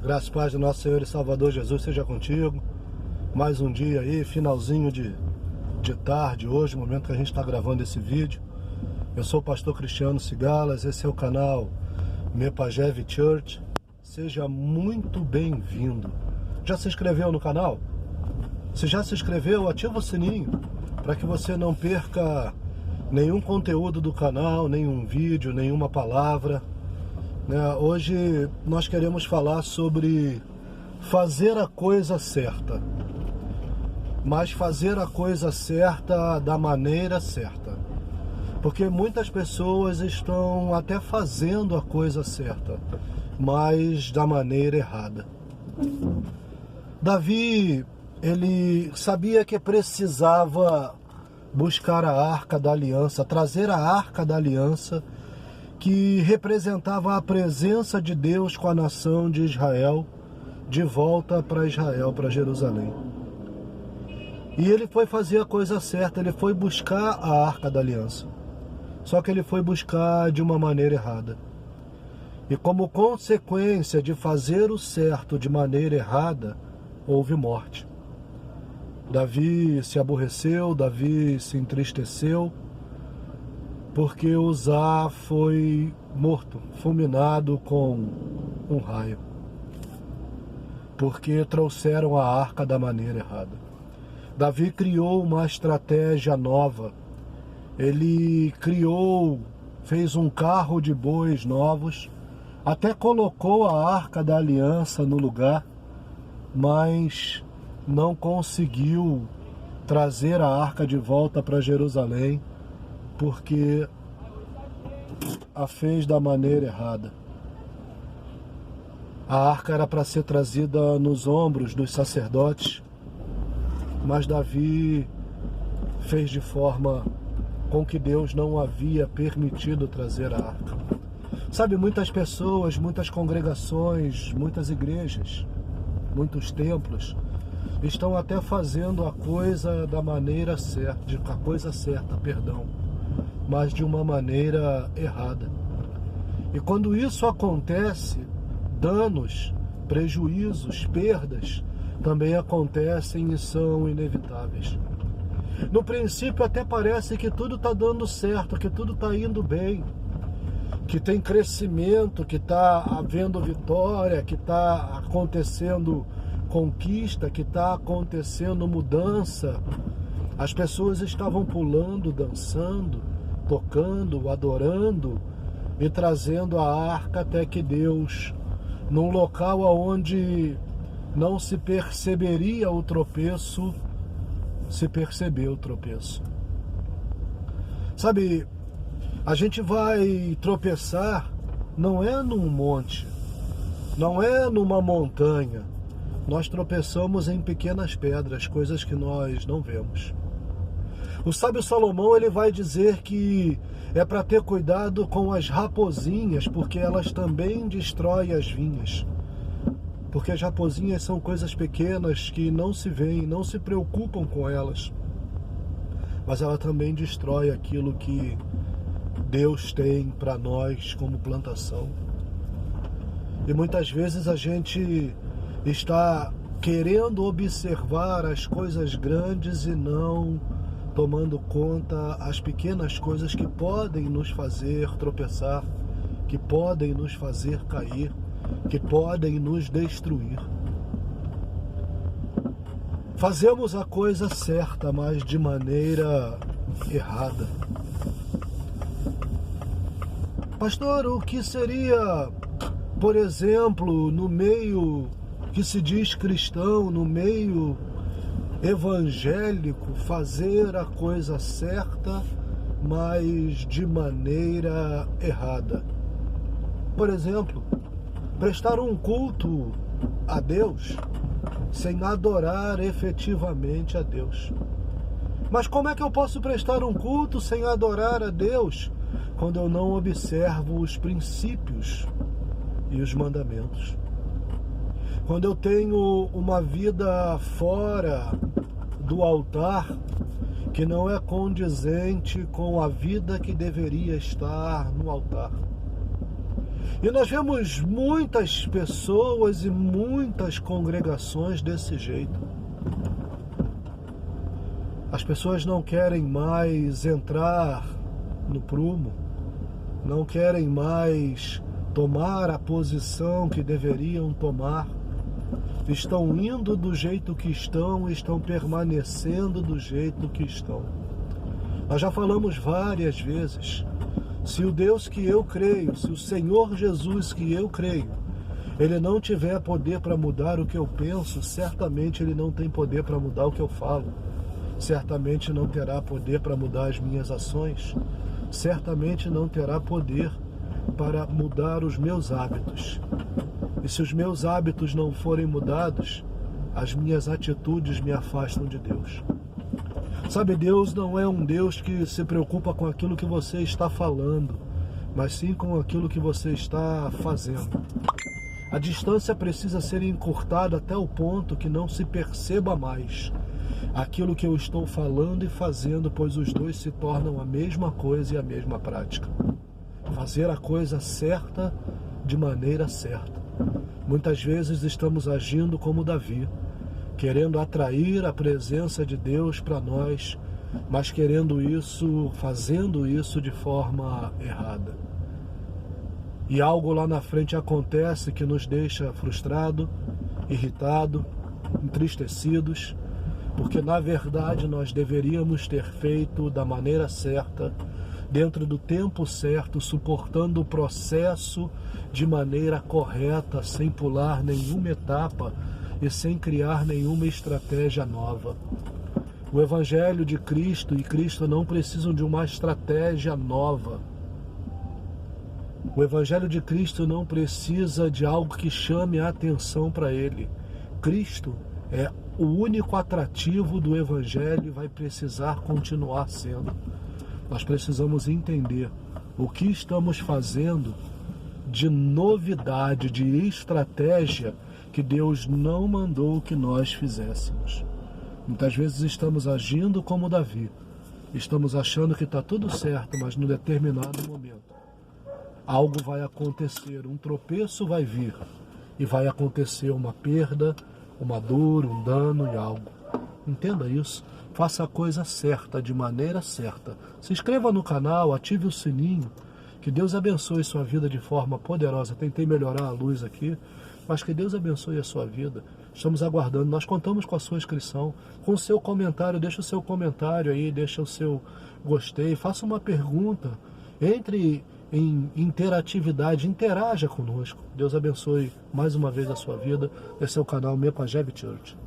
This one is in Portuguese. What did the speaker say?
Graças e paz do nosso Senhor e Salvador Jesus seja contigo. Mais um dia aí, finalzinho de tarde hoje, momento que a gente está gravando esse vídeo. Eu sou o pastor Cristiano Cigalas, esse é o canal Mepajev Church. Seja muito bem-vindo. Já se inscreveu no canal? Se já se inscreveu, ativa o sininho para que você não perca nenhum conteúdo do canal, nenhum vídeo, nenhuma palavra. Hoje nós queremos falar sobre fazer a coisa certa, mas fazer a coisa certa da maneira certa, porque muitas pessoas estão até fazendo a coisa certa, mas da maneira errada. Davi, ele sabia que precisava buscar a Arca da Aliança, trazer a Arca da Aliança, que representava a presença de Deus com a nação de Israel, de volta para Israel, para Jerusalém. E ele foi fazer a coisa certa, ele foi buscar a Arca da Aliança. Só que ele foi buscar de uma maneira errada. E como consequência de fazer o certo de maneira errada, houve morte. Davi se aborreceu, Davi se entristeceu, porque Uzá foi morto, fulminado com um raio, porque trouxeram a arca da maneira errada. Davi criou uma estratégia nova, ele fez um carro de bois novos, até colocou a Arca da Aliança no lugar, mas não conseguiu trazer a arca de volta para Jerusalém, porque a fez da maneira errada. A arca era para ser trazida nos ombros dos sacerdotes, mas Davi fez de forma com que Deus não havia permitido trazer a arca. Sabe, muitas pessoas, muitas congregações, muitas igrejas, muitos templos estão até fazendo a coisa da maneira certa, mas de uma maneira errada. E quando isso acontece, danos, prejuízos, perdas também acontecem e são inevitáveis. No princípio até parece que tudo está dando certo, que tudo está indo bem, que tem crescimento, que está havendo vitória, que está acontecendo conquista, que está acontecendo mudança. As pessoas estavam pulando, dançando, tocando, adorando e trazendo a arca, até que Deus, num local onde não se perceberia o tropeço, se percebeu o tropeço. Sabe, a gente vai tropeçar não é num monte, não é numa montanha. Nós tropeçamos em pequenas pedras, coisas que nós não vemos. O sábio Salomão, ele vai dizer que é para ter cuidado com as raposinhas, porque elas também destroem as vinhas. Porque as raposinhas são coisas pequenas que não se veem, não se preocupam com elas. Mas ela também destrói aquilo que Deus tem para nós como plantação. E muitas vezes a gente está querendo observar as coisas grandes e não tomando conta as pequenas coisas que podem nos fazer tropeçar, que podem nos fazer cair, que podem nos destruir. Fazemos a coisa certa, mas de maneira errada. Pastor, o que seria, por exemplo, no meio que se diz cristão, no meio evangélico, fazer a coisa certa, mas de maneira errada? Por exemplo, prestar um culto a Deus sem adorar efetivamente a Deus. Mas como é que eu posso prestar um culto sem adorar a Deus quando eu não observo os princípios e os mandamentos? Quando eu tenho uma vida fora do altar que não é condizente com a vida que deveria estar no altar. E nós vemos muitas pessoas e muitas congregações desse jeito. As pessoas não querem mais entrar no prumo, não querem mais tomar a posição que deveriam tomar. Estão indo do jeito que estão, estão permanecendo do jeito que estão. Nós já falamos várias vezes, se o Deus que eu creio, se o Senhor Jesus que eu creio, Ele não tiver poder para mudar o que eu penso, certamente Ele não tem poder para mudar o que eu falo. Certamente não terá poder para mudar as minhas ações. Certamente não terá poder para mudar os meus hábitos. E se os meus hábitos não forem mudados, as minhas atitudes me afastam de Deus. Sabe, Deus não é um Deus que se preocupa com aquilo que você está falando, mas sim com aquilo que você está fazendo. A distância precisa ser encurtada até o ponto que não se perceba mais aquilo que eu estou falando e fazendo, pois os dois se tornam a mesma coisa e a mesma prática. Fazer a coisa certa de maneira certa. Muitas vezes estamos agindo como Davi, querendo atrair a presença de Deus para nós, mas fazendo isso de forma errada. E algo lá na frente acontece que nos deixa frustrado, irritado, entristecidos, porque na verdade nós deveríamos ter feito da maneira certa, dentro do tempo certo, suportando o processo de maneira correta, sem pular nenhuma etapa e sem criar nenhuma estratégia nova. O Evangelho de Cristo e Cristo não precisam de uma estratégia nova. O Evangelho de Cristo não precisa de algo que chame a atenção para ele. Cristo é o único atrativo do Evangelho e vai precisar continuar sendo. Nós precisamos entender o que estamos fazendo de novidade, de estratégia que Deus não mandou que nós fizéssemos. Muitas vezes estamos agindo como Davi. Estamos achando que está tudo certo, mas num determinado momento algo vai acontecer, um tropeço vai vir e vai acontecer uma perda, uma dor, um dano e algo. Entenda isso. Faça a coisa certa, de maneira certa. Se inscreva no canal, ative o sininho. Que Deus abençoe sua vida de forma poderosa. Tentei melhorar a luz aqui, mas que Deus abençoe a sua vida. Estamos aguardando. Nós contamos com a sua inscrição, com o seu comentário. Deixa o seu comentário aí, deixa o seu gostei. Faça uma pergunta. Entre em interatividade, interaja conosco. Deus abençoe mais uma vez a sua vida. Esse é o canal Mepajev Church.